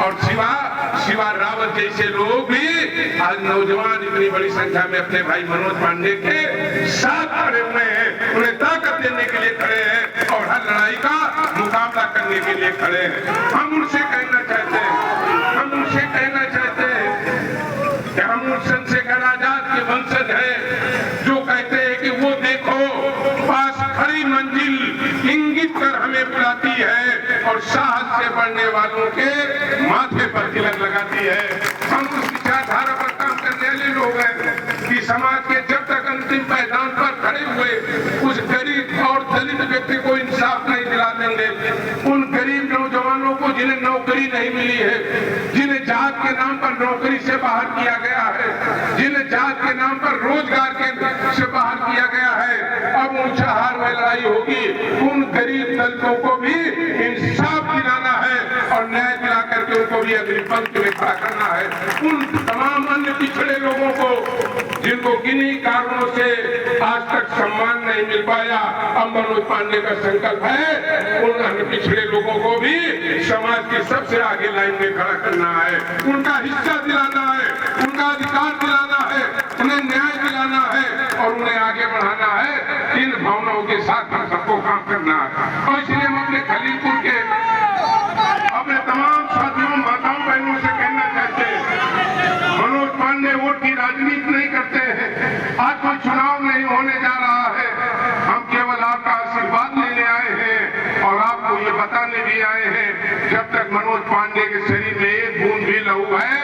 और शिवा रावत जैसे लोग भी आज नौजवान इतनी बड़ी संख्या में अपने भाई मनोज पांडे के साथ खड़े हुए हैं, उन्हें ताकत देने के लिए खड़े हैं और हर लड़ाई का मुकाबला करने के लिए खड़े हैं। हम उनसे कहना चाहते हैं कि हम उन चंद्रशेखर आजाद के वंशज हैं जो कहते हैं कि वो देखो पास खड़ी मंजिल इंगित कर हमें बुलाती है और साहस से बढ़ने वालों के माथे पर तिलक लगाती है। हम उस विचारधारा पर काम करने वाले लोग हैं कि समाज के जब तक अंतिम मैदान पर खड़े हुए उस गरीब और दलित व्यक्ति को इंसाफ नहीं दिला देंगे, उन गरीब नौजवानों को जिन्हें नौकरी नहीं मिली है, जिन्हें जात के नाम पर नौकरी से बाहर किया गया है, जिन्हें जात के नाम पर रोजगार के से बाहर किया गया है, अब ऊंचाहार में लड़ाई होगी। उन गरीब दलितों को भी इंसाफ दिलाना है और न्याय दिला करके उनको भी अग्रिम पंक्ति में खड़ा करना है। उन तमाम अन्य पिछड़े लोगों को जिनको किन्हीं कारणों से आज तक सम्मान नहीं मिल पाया, अब मनोज पांडे का संकल्प है उन अन्य पिछड़े लोगों को भी समाज के सबसे आगे लाइन में खड़ा करना है, उनका हिस्सा दिलाना है, उनका अधिकार दिलाना है, उन्हें न्याय दिलाना है और उन्हें आगे बढ़ाना है। इन भावनाओं के साथ हम सबको काम करना है और इसलिए हम अपने खलीलपुर के अपने तमाम साथियों, माताओं, बहनों से कहना चाहते हैं, मनोज पांडे वोट की राजनीति नहीं करते हैं। आज कोई चुनाव नहीं होने जा रहा है, हम केवल आपका आशीर्वाद लेने आए हैं और आपको ये बताने भी आए हैं, जब तक मनोज पांडे के शरीर में एक बूंद भी लहू है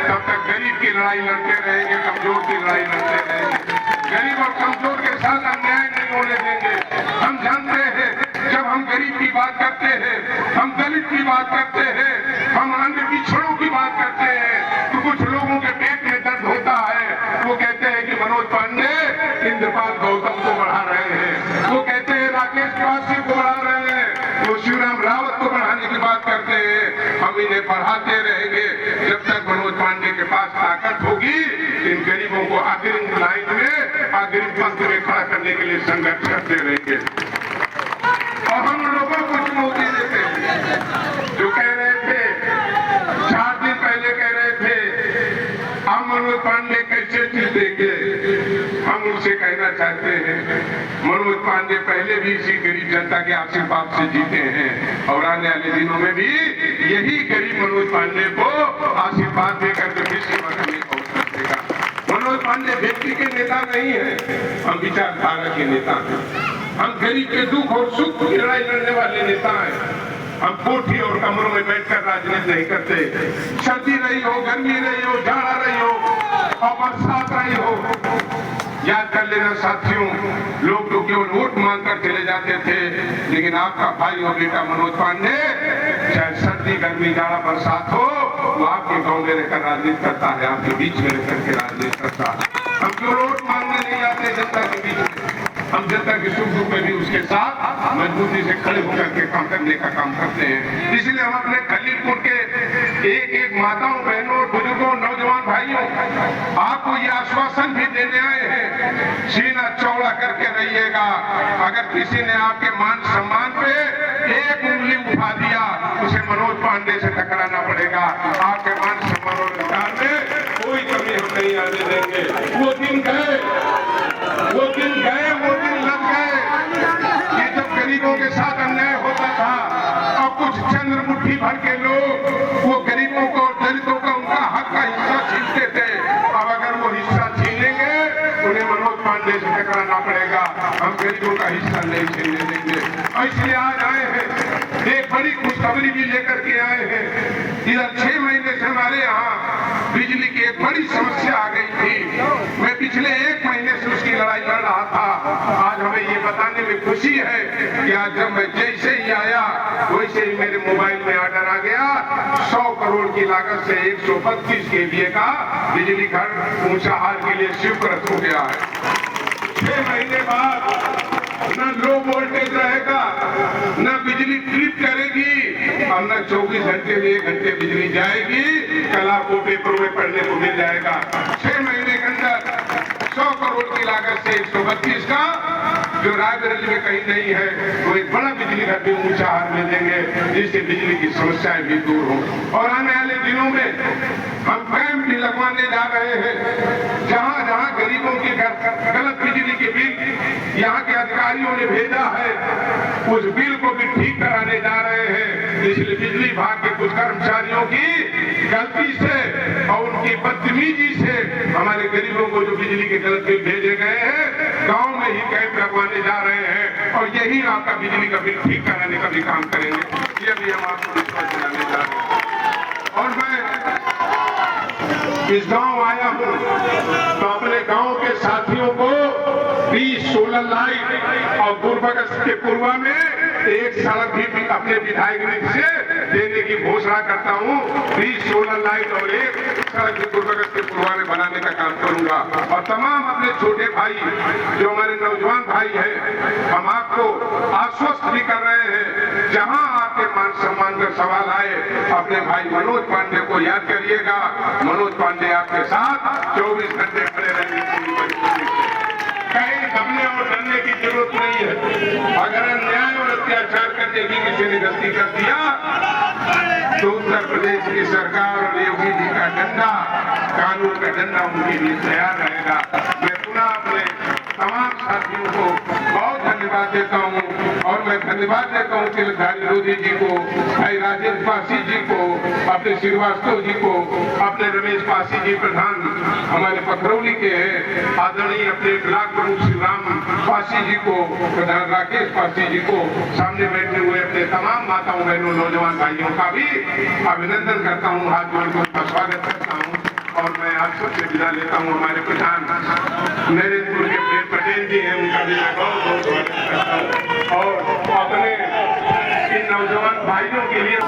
तब तक गरीब की लड़ाई लड़ते रहेंगे, कमजोर की लड़ाई लड़ते रहेंगे। गरीब और कमजोर के साथ अन्याय नहीं होने देंगे। हम जानते हैं जब हम गरीब की बात करते हैं, हम दलित की बात करते हैं, हम अन्य पिछड़ों की बात करते हैं तो कुछ लोगों के पेट में दर्द होता है। वो कहते हैं कि मनोज पांडे इंद्रपाल गौतम को बढ़ा रहे हैं, वो कहते हैं राकेश काशी को बढ़ा रहे हैं, वो शिवराम रावत को बढ़ाने की बात करते हैं। हम इन्हें बढ़ाते रहेंगे जब तक मनोज पांडे के पास ताकत होगी। इन गरीबों को अग्रिम लाइन में, अग्रिम पंक्ति में खड़ा करने के लिए संघर्ष करते रहेंगे। और हम लोगों को चुनौती देते हैं जो कह रहे थे 4 दिन पहले, कह रहे थे हम मनोज पांडे कैसे जीतेंगे। हम उनसे कहना चाहते हैं मनोज पांडे पहले भी इसी गरीब जनता के आशीर्वाद से जीते हैं और आने वाले दिनों में भी यही गरीब मनोज पांडे को आशीर्वाद देकर के भी सेवा करने का अवसर देगा। मनोज पांडे व्यक्ति के नेता नहीं है, हम विचारधारा के नेता हैं। हम गरीब के दुख और सुख की लड़ाई लड़ने वाले नेता हैं। हम कोठी और कमरों में बैठकर राजनीति नहीं करते। सर्दी रही हो, गर्मी रही हो, जाड़ा रही हो और बरसात रही हो, याद कर लेना साथियों, लोग तो केवल वोट मांगकर चले जाते थे, लेकिन आपका भाई और बेटा मनोज पांडे चाहे सर्दी, गर्मी, जाड़ा, बरसात हो, वो आपके गांव में रहकर राजनीति करता है, आपके बीच में रहकर के राजनीति करता है। हम केवल वोट मांगने नहीं जाते जनता के बीच में, हम जनता के सुख दुख में भी उसके साथ मजबूती से खड़े होकर के काम करने का काम करते हैं। इसलिए हम अपने खलीलपुर के एक एक माताओं, बहनों, बुजुर्गों, नौजवान भाइयों, आपको ये आश्वासन भी देने आए हैं, सीना चौड़ा करके रहिएगा। अगर किसी ने आपके मान सम्मान पे एक उंगली उठा दिया, उसे मनोज पांडे से टकराना पड़ेगा। आपके मान सम्मान और अधिकार में कोई कमी हम नहीं आने देंगे। वो दिन गए, वो दिन गए, वो दिन लग गए कि जब गरीबों के साथ अन्याय होता था और कुछ चंद्र मुट्ठी भर के लोग वो गरीबों को और दलितों का उनका हक का हिस्सा छीनते थे। अब अगर वो हिस्सा छीनेंगे उन्हें मनोज पांडे से टकराना पड़ेगा। हम गरीबों का हिस्सा नहीं छीनने देंगे। इसलिए आज आए हैं, एक बड़ी खुशखबरी भी लेकर के आए हैं। इधर 6 महीने से हमारे यहाँ बिजली की एक बड़ी समस्या आ गई थी। मैं पिछले 1 महीने से उसकी लड़ाई लड़ रहा था। आज हमें ये बताने में खुशी है कि आज जब मैं जैसे ही आया वैसे ही मेरे मोबाइल में ऑर्डर आ गया। 100 करोड़ की लागत से 132 केवीए का बिजली घर ऊंचाहार के लिए स्वीकृत हो गया है। 6 महीने बाद न लो वोल्टेज रहेगा, न बिजली ट्रिप करेगी और न 24 घंटे में 1 घंटे बिजली जाएगी। कल आपको पेपरों में पढ़ने को मिल जाएगा। 6 महीने के अंदर 100 करोड़ की लागत से 132 का जो रायबरेली में कहीं नहीं है, वो एक बड़ा बिजली घर भी ऊंचाहार में देंगे, जिससे बिजली की समस्याएं भी दूर हो। और आने वाले रहे हैं। जहां जहां गरीबों के गलत बिजली के बिल यहाँ के अधिकारियों ने भेजा है, उस बिल को भी ठीक कराने जा रहे हैं। इसलिए बिजली विभाग के कुछ कर्मचारियों की गलती से और उनकी बदतमीजी से हमारे गरीबों को जो बिजली के गलत बिल भेजे गए हैं, गांव में ही कैंप लगवाने जा रहे हैं और यही आपका बिजली का बिल ठीक कराने का भी काम करेंगे। ये भी हम आपको विश्वास दिलाने जा रहे हैं। और मैं इस गांव आया हूं तो अपने गांव के साथियों को 20 सोलर लाइट और गुरबगस के पूर्वा में एक सड़क भी अपने विधायक निधि से देने की घोषणा करता हूं। 20 सोलर लाइट और एक सड़क भी गुरबगस के पूर्वा में बनाने का काम करूंगा। और तमाम अपने छोटे भाई जो हमारे नौजवान भाई हैं, हम आपको आश्वस्त भी कर रहे हैं, जहां आपके मान सम्मान का सवाल आए अपने भाई मनोज पांडे को याद करिएगा। मनोज पांडे आपके साथ 24 घंटे खड़े रहने की कहीं दबने और डरने की जरूरत नहीं है। अगर अन्याय और अत्याचार करने की किसी ने गलती कर दिया तो उत्तर प्रदेश की सरकार और योगी जी का डंडा, कानून का डंडा उनके लिए तैयार रहेगा। मैं पुनः अपने तमाम साथियों को बहुत धन्यवाद देता हूं और मैं धन्यवाद देता हूं तिलकधारी लोधी जी को, भाई राजेंद्र पासी जी को, अपने श्रीवास्तव जी को, अपने रमेश पासी जी प्रधान हमारे पथरौली के हैं, आदरणीय अपने ब्लॉक प्रमुख श्री राम पासी जी को, प्रधान राकेश पासी जी को, सामने बैठे हुए अपने तमाम माताओं बहनों नौजवान भाइयों का भी अभिनंदन करता हूँ, हाथ जोड़ कर उनका स्वागत करता हूँ। और मैं आप सबसे विदा लेता हूँ। हमारे प्रधान नरेंद्रपुर के प्रेम पटेल जी हैं, उनका भी मैं बहुत बहुत स्वागत करता हूँ। और अपने इन नौजवान भाइयों के लिए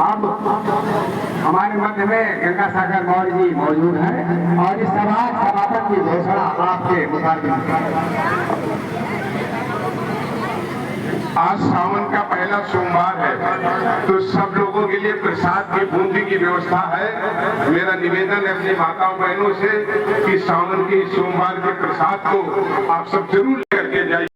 अब हमारे मध्य में गंगा सागर मौर्य जी मौजूद हैं और इस समापन की घोषणा आपके मुताबिक। आज सावन का पहला सोमवार है तो सब लोगों के लिए प्रसाद की बूंदी की व्यवस्था है। मेरा निवेदन है अपनी माताओं बहनों से कि सावन के सोमवार के प्रसाद को आप सब जरूर करके जाइए।